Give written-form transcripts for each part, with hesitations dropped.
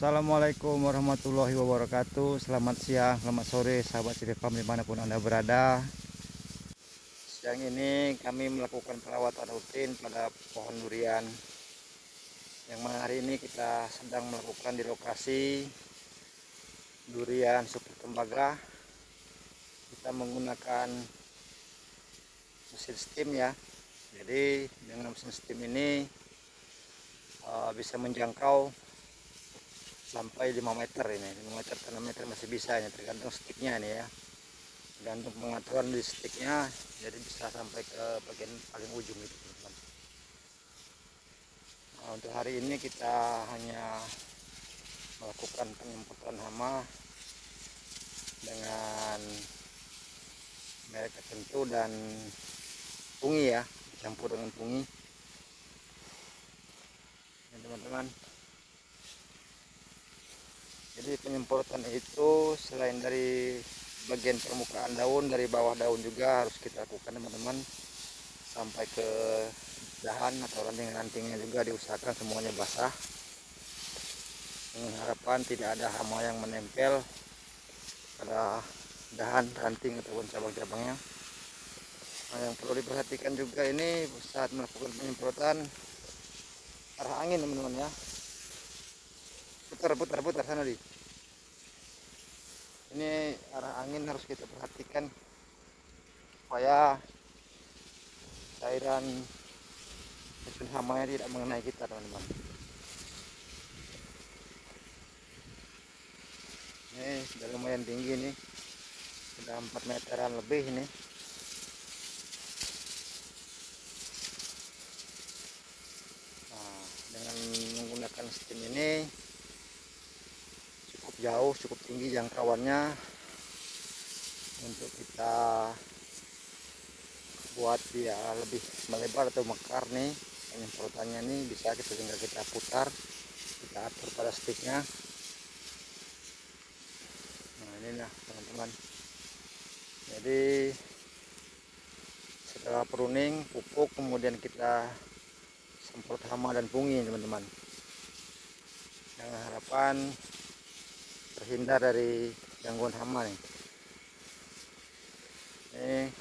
Assalamualaikum warahmatullahi wabarakatuh. Selamat siang, selamat sore sahabat Citifam dimanapun Anda berada. Siang ini kami melakukan perawatan rutin pada pohon durian, yang mana hari ini kita sedang melakukan di lokasi durian super tembaga. Kita menggunakan mesin steam ya. Jadi dengan mesin steam ini bisa menjangkau sampai 5 meter ini, 5 meter ke 6 meter masih bisa ya, tergantung sticknya ini ya, tergantung pengaturan di sticknya, jadi bisa sampai ke bagian paling ujung itu teman-teman. Nah, untuk hari ini kita hanya melakukan penyemprotan hama dengan merek tertentu dan pungi ya, campur dengan pungi ya, teman-teman. Jadi penyemprotan itu selain dari bagian permukaan daun, dari bawah daun juga harus kita lakukan teman-teman, sampai ke dahan atau ranting-rantingnya juga diusahakan semuanya basah, dengan harapan tidak ada hama yang menempel pada dahan, ranting ataupun cabang-cabangnya. Nah, yang perlu diperhatikan juga ini saat melakukan penyemprotan, arah angin teman-teman ya. Putar sana di. Ini arah angin harus kita perhatikan supaya cairan racun hamanya tidak mengenai kita teman-teman. Ini sudah lumayan tinggi nih, sudah 4 meteran lebih ini. Nah, dengan menggunakan steam ini cukup jauh, cukup tinggi jangkauannya untuk kita buat dia lebih melebar atau mekar nih. Penyemprotannya nih bisa kita tinggal kita putar, kita atur pada sticknya. Nah, inilah teman-teman. Jadi setelah pruning, pupuk, kemudian kita semprot hama dan pungi teman-teman, dengan harapan terhindar dari gangguan hama nih. Ini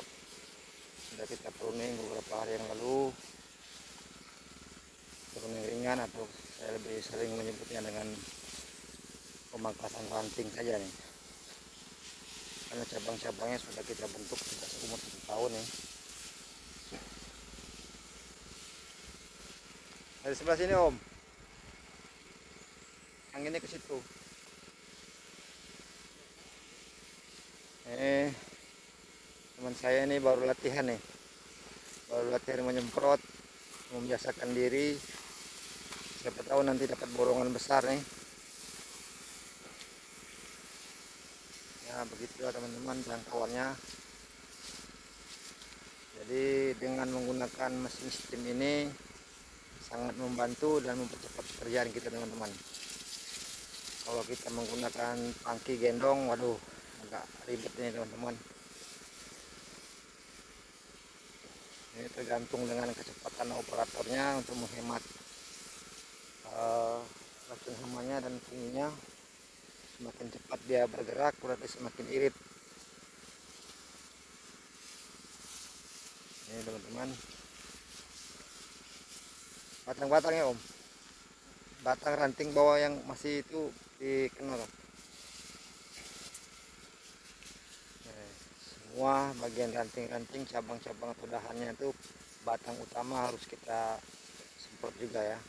sudah kita pruning beberapa hari yang lalu, pruning ringan atau saya lebih sering menyebutnya dengan pemangkasan ranting saja nih, karena cabang-cabangnya sudah kita bentuk sejak umur 1 tahun nih. Dari sebelah sini om, anginnya ke situ. Teman saya ini baru latihan menyemprot, membiasakan diri, siapa tahu nanti dapat borongan besar nih ya. Begitulah teman-teman jangkauannya. Jadi dengan menggunakan mesin steam ini sangat membantu dan mempercepat pekerjaan kita teman-teman. Kalau kita menggunakan tangki gendong, waduh agak ribet nih teman-teman. Ini tergantung dengan kecepatan operatornya untuk menghemat racun hamanya dan punginya. Semakin cepat dia bergerak berarti semakin irit. Ini teman-teman, batang-batangnya om, batang ranting bawah yang masih itu dikenal. Semua bagian ranting-ranting, cabang-cabang atau dahannya itu batang utama harus kita semprot juga ya.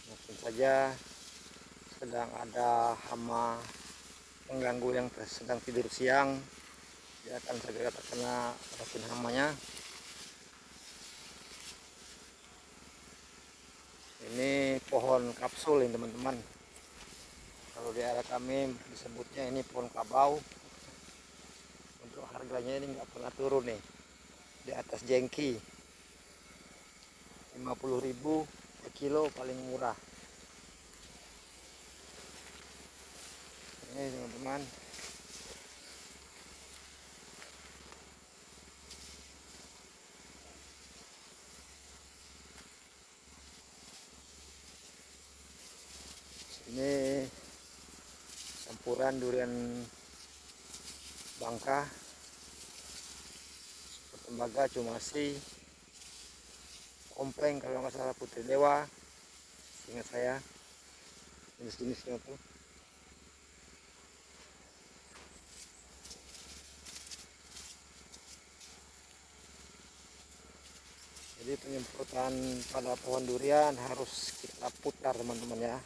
Mungkin saja sedang ada hama pengganggu yang sedang tidur siang, dia akan segera terkena racun hamanya. Ini pohon kapsul ini teman-teman, kalau di area kami disebutnya ini pohon kabau. Untuk harganya ini nggak pernah turun nih, di atas jengki, 50.000 per kilo paling murah. Ini teman-teman, durian bangka, tembaga, cumasi, kompleng kalau nggak salah, putri dewa, ingat saya jenis-jenisnya tuh. Jadi penyemprotan pada pohon durian harus kita putar teman-teman ya,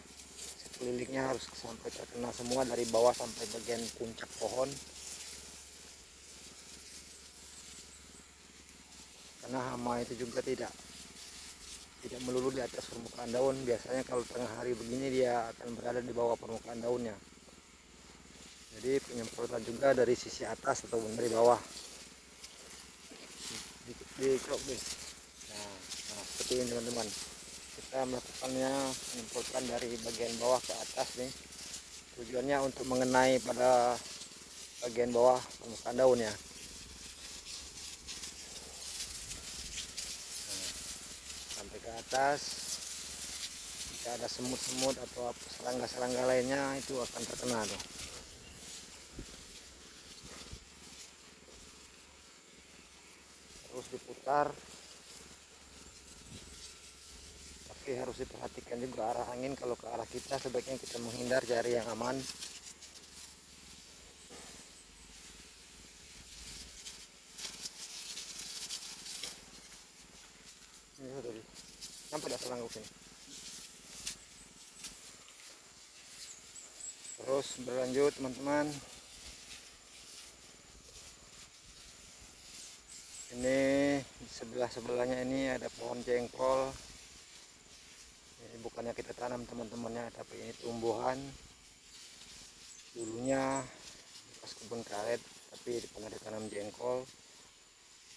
sekelilingnya harus sampai terkena semua dari bawah sampai bagian puncak pohon. Karena hama itu juga tidak melulu di atas permukaan daun. Biasanya kalau tengah hari begini dia akan berada di bawah permukaan daunnya. Jadi penyemprotan juga dari sisi atas ataupun dari bawah. Nah, seperti ini teman-teman. Kita melakukannya penyemprotan dari bagian bawah ke atas nih. Tujuannya untuk mengenai pada bagian bawah permukaan daun ya. Sampai ke atas, jika ada semut-semut atau serangga-serangga lainnya itu akan terkena tuh. Terus diputar, tapi harus diperhatikan juga arah angin. Kalau ke arah kita sebaiknya kita menghindar, cari yang aman. Ini sudah sampai tidak serangga sini. Terus berlanjut teman-teman, ini di sebelah-sebelahnya ini ada pohon jengkol. Ini bukannya kita tanam teman-temannya, tapi ini tumbuhan dulunya bekas kebun karet, tapi pernah ditanam jengkol.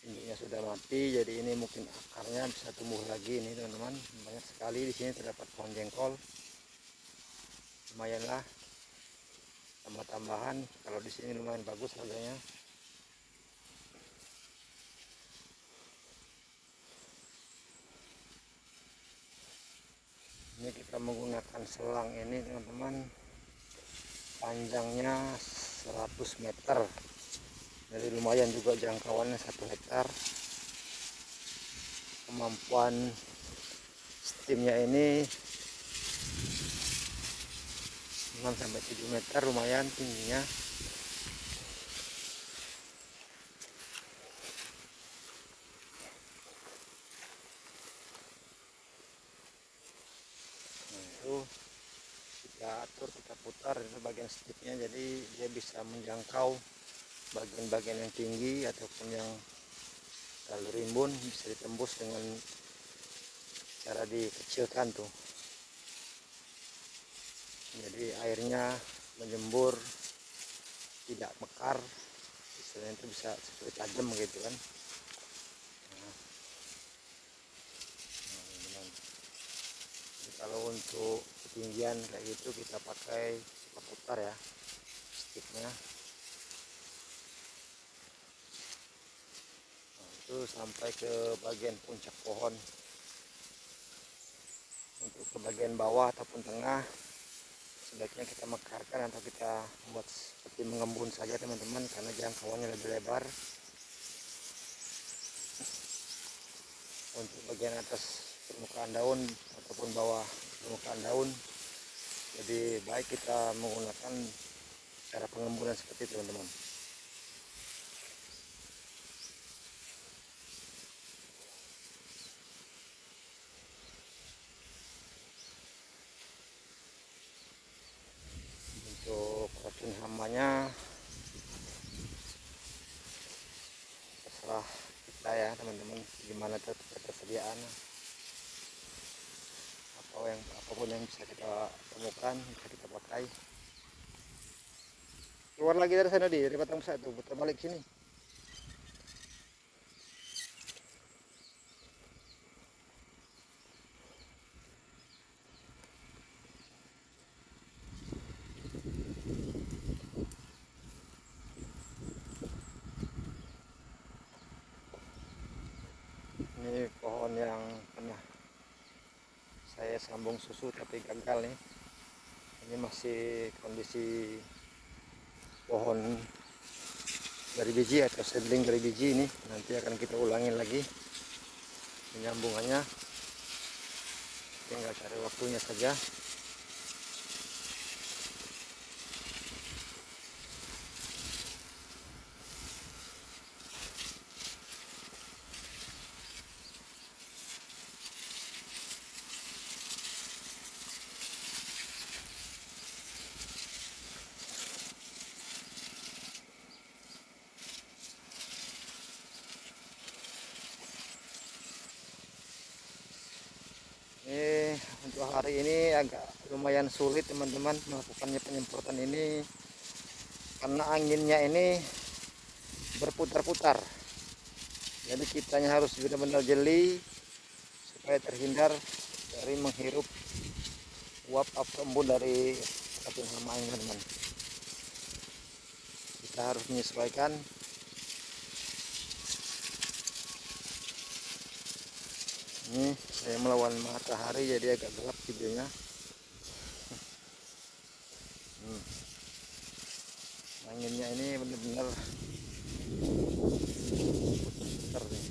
Induknya sudah mati, jadi ini mungkin akarnya bisa tumbuh lagi. Ini teman-teman, banyak sekali di sini terdapat pohon jengkol. Lumayanlah tambah-tambahan, kalau di sini lumayan bagus harganya. Ini kita menggunakan selang ini teman-teman, panjangnya 100 meter, jadi lumayan juga jangkauannya 1 hektar. Kemampuan stemnya ini 6-7 meter, lumayan tingginya. Kita atur, kita putar itu bagian sticknya, jadi dia bisa menjangkau bagian-bagian yang tinggi ataupun yang terlalu rimbun, bisa ditembus dengan cara dikecilkan tuh. Jadi airnya menyembur, tidak mekar, istilahnya itu bisa seperti tajam gitu kan. Kalau untuk ketinggian kayak gitu kita pakai putar ya sticknya. Nah, itu sampai ke bagian puncak pohon. Untuk ke bagian bawah ataupun tengah sebaiknya kita mekarkan atau kita buat seperti mengembun saja teman-teman, karena jangkauannya lebih lebar. Untuk bagian atas permukaan daun ataupun bawah permukaan daun, jadi baik kita menggunakan cara pengembunan seperti itu teman-teman. Untuk racun hamanya terserah kita ya teman-teman, gimana ketersediaan apapun yang bisa kita temukan bisa kita pakai. Keluar lagi dari sana dari batang besar itu, putar balik sini. Ini pohon yang pernah saya sambung susu tapi gagal nih. Ini masih kondisi pohon dari biji atau seedling dari biji ini. Nanti akan kita ulangi lagi penyambungannya, tinggal cari waktunya saja. Untuk hari ini agak lumayan sulit teman-teman melakukannya penyemprotan ini, karena anginnya ini berputar-putar. Jadi kitanya harus benar-benar jeli supaya terhindar dari menghirup uap embun dari racun hama ini, teman-teman. Kita harus menyesuaikan. Ini saya melawan matahari jadi agak gelap videonya. Anginnya ini benar-benar putar nih.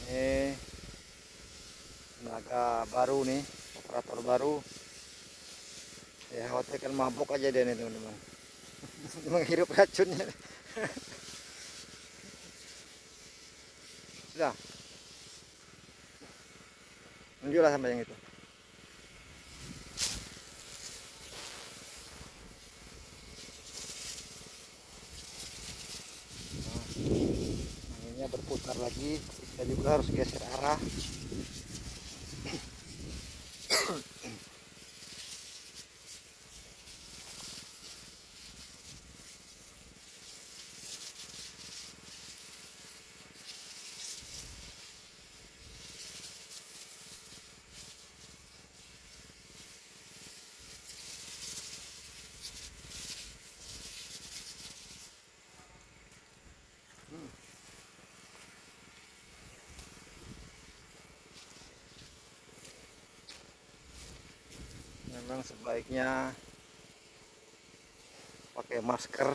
Ini tenaga baru nih, operator baru. Ya khawatir kan mabuk aja dia nih teman-teman. Menghirup racunnya. Sudah. Lanjutlah sampai yang itu. Anginnya berputar lagi, kita juga harus geser arah. Memang sebaiknya pakai masker,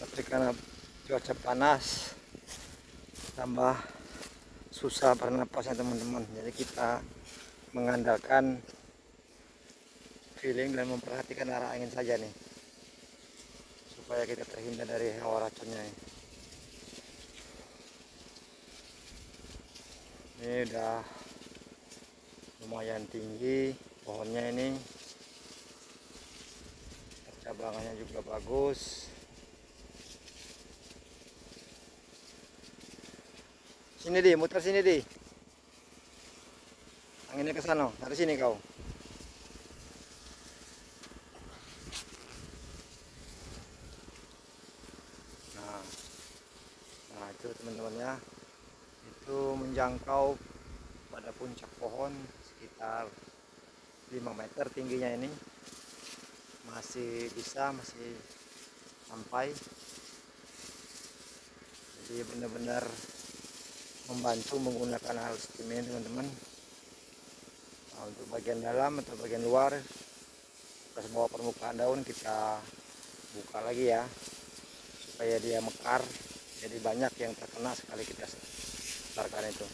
tapi karena cuaca panas tambah susah bernapasnya teman-teman. Jadi kita mengandalkan feeling dan memperhatikan arah angin saja nih, supaya kita terhindar dari hawa racunnya. Ini udah lumayan tinggi pohonnya ini, cabangannya juga bagus. Sini di, muter sini di, anginnya ke sana, dari sini kau. Nah itu teman-teman ya, itu menjangkau pada puncak pohon sekitar 5 meter tingginya ini, masih sampai. Jadi benar-benar membantu menggunakan alat steam ini teman-teman. Nah, untuk bagian dalam atau bagian luar, pas bawah permukaan daun kita buka lagi ya, supaya dia mekar, jadi banyak yang terkena sekali kita sebarkan itu.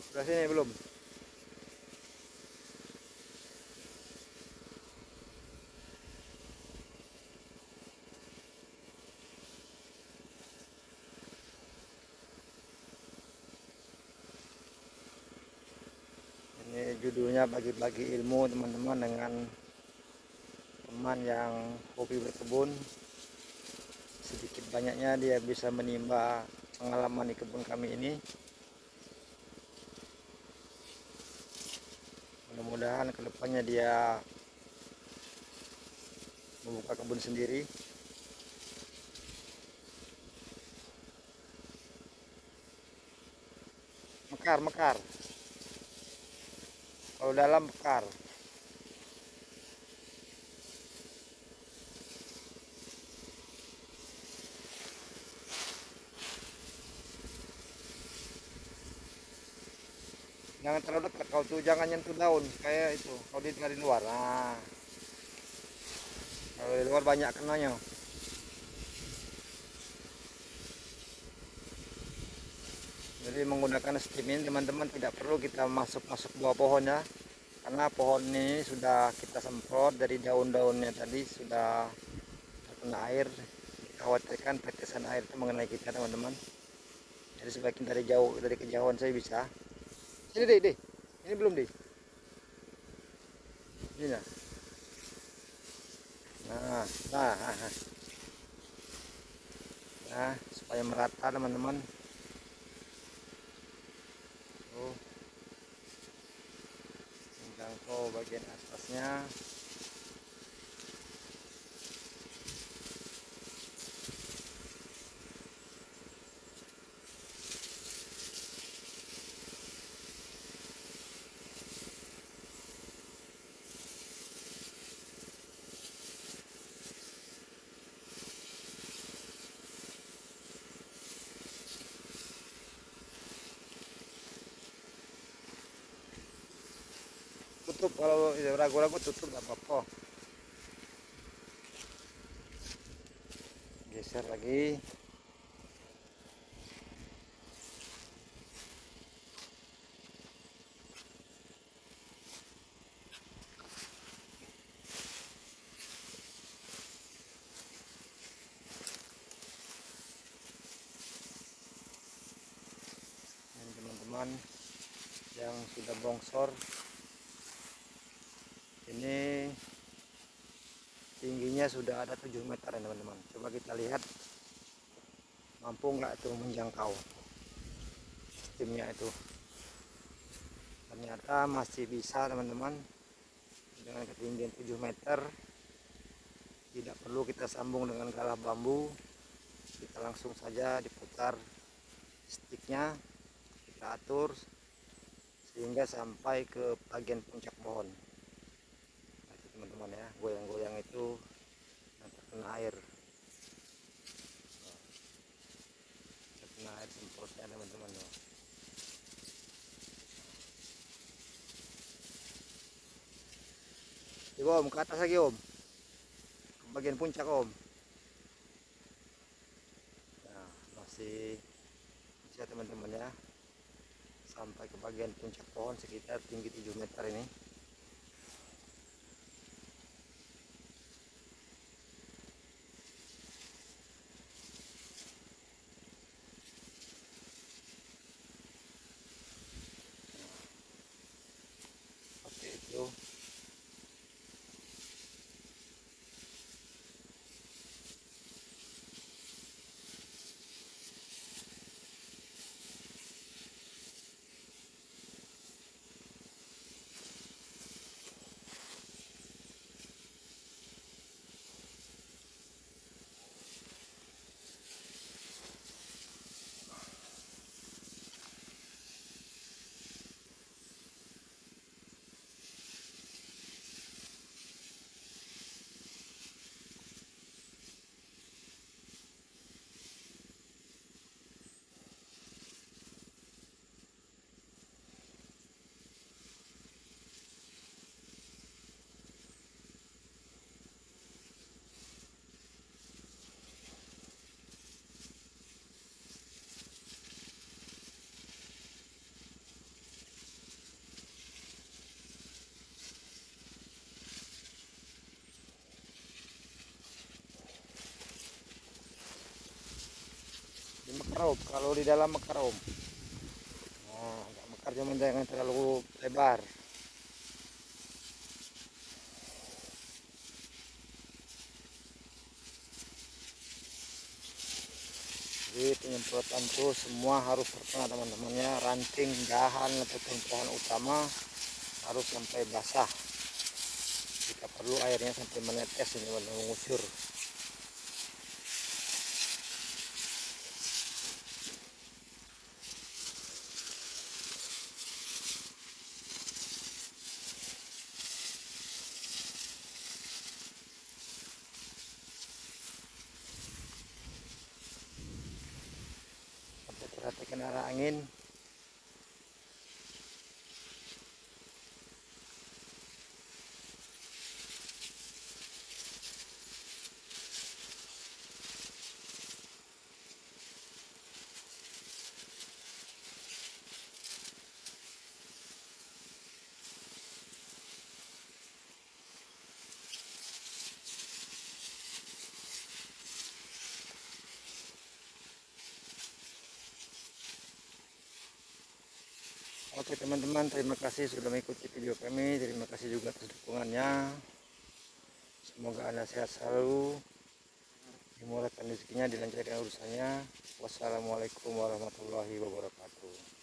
Sudah sini belum? judulnya bagi-bagi ilmu teman-teman dengan teman yang hobi berkebun. Sedikit banyaknya dia bisa menimba pengalaman di kebun kami ini. Mudah-mudahan kedepannya dia membuka kebun sendiri. Mekar. Kalau dalam mekar. Jangan terlalu dekat, kau tuh jangan nyentuh daun kayak itu. Kalau dari luar, nah, kalau di luar banyak kenanya. Jadi menggunakan steam ini teman-teman tidak perlu kita masuk bawah pohon ya, karena pohon ini sudah kita semprot dari daun-daunnya tadi sudah terkena air. Dikhawatirkan tetesan air itu mengenai kita teman-teman. Jadi sebaiknya dari jauh, dari kejauhan saya bisa. Sini deh, ini belum deh. Ini ya. Nah, supaya merata teman-teman. Menjangkau bagian atasnya. Tutup, kalau ragu-ragu tutup nggak apa-apa. Geser lagi. Ini teman-teman yang sudah bongsor, ini tingginya sudah ada 7 meter ya teman-teman. Coba kita lihat mampu nggak itu menjangkau timnya itu. Ternyata masih bisa teman-teman, dengan ketinggian 7 meter. Tidak perlu kita sambung dengan galah bambu, kita langsung saja diputar stiknya, kita atur sehingga sampai ke bagian puncak pohon. Nah, itu teman-teman ya, goyang-goyang itu yang terkena air. Terkena air semprotnya teman-teman. Coba om, ke atas lagi om, ke bagian puncak om. Nah, masih bisa teman-teman ya, sampai ke bagian puncak pohon sekitar tinggi 7 meter ini. Seperti itu. Di mekar om, kalau di dalam mekar om. Nah, agak mekar, cuman jangan terlalu lebar. penyemprotan tuh semua harus terkena teman-temannya, ranting, dahan ataupun pohon utama harus sampai basah. Jika perlu airnya sampai menetes ini mengusur. Sampai perhatikan arah angin. Oke teman-teman, terima kasih sudah mengikuti video kami. Terima kasih juga atas dukungannya. Semoga Anda sehat selalu, dimurahkan rezekinya, dilancarkan urusannya. Wassalamualaikum warahmatullahi wabarakatuh.